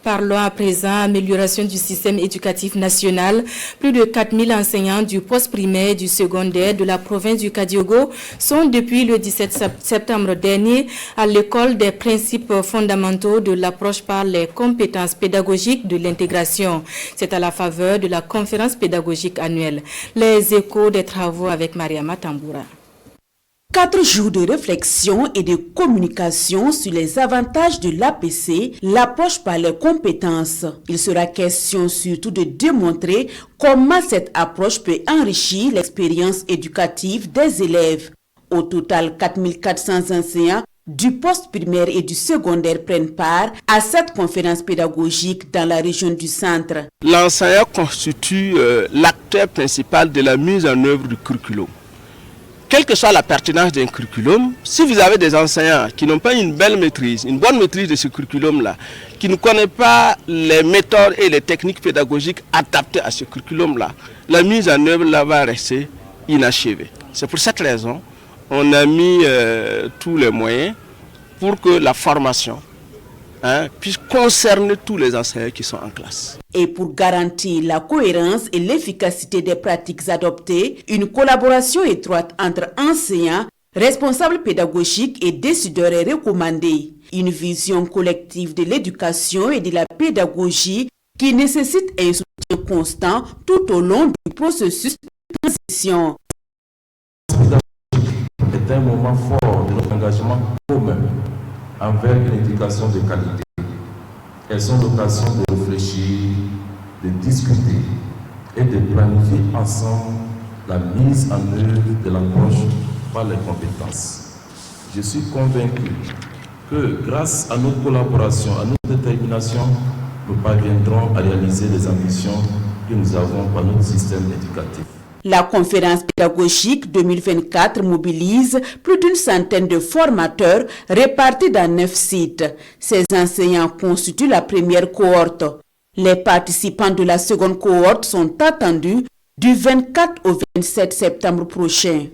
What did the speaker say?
Parlons à présent amélioration du système éducatif national. Plus de 4000 enseignants du post-primaire et du secondaire de la province du Kadiogo sont depuis le 17 septembre dernier à l'école des principes fondamentaux de l'approche par les compétences pédagogiques de l'intégration. C'est à la faveur de la conférence pédagogique annuelle. Les échos des travaux avec Mariama Tamboura. 4 jours de réflexion et de communication sur les avantages de l'APC, l'approche par les compétences. Il sera question surtout de démontrer comment cette approche peut enrichir l'expérience éducative des élèves. Au total, 4400 enseignants du post-primaire et du secondaire prennent part à cette conférence pédagogique dans la région du centre. L'enseignant constitue l'acteur principal de la mise en œuvre du curriculum. Quelle que soit la pertinence d'un curriculum, si vous avez des enseignants qui n'ont pas une bonne maîtrise de ce curriculum-là, qui ne connaissent pas les méthodes et les techniques pédagogiques adaptées à ce curriculum-là, la mise en œuvre là va rester inachevée. C'est pour cette raison on a mis tous les moyens pour que la formation puisse concerner tous les enseignants qui sont en classe. Et pour garantir la cohérence et l'efficacité des pratiques adoptées, une collaboration étroite entre enseignants, responsables pédagogiques et décideurs est recommandée. Une vision collective de l'éducation et de la pédagogie qui nécessite un soutien constant tout au long du processus de transition. C'est un moment fort de notre engagement commun envers une éducation de qualité. Elles sont l'occasion de réfléchir, de discuter et de planifier ensemble la mise en œuvre de l'approche par les compétences. Je suis convaincu que grâce à notre collaboration, à notre détermination, nous parviendrons à réaliser les ambitions que nous avons pour notre système éducatif. La conférence pédagogique 2024 mobilise plus d'une centaine de formateurs répartis dans 9 sites. Ces enseignants constituent la première cohorte. Les participants de la seconde cohorte sont attendus du 24 au 27 septembre prochain.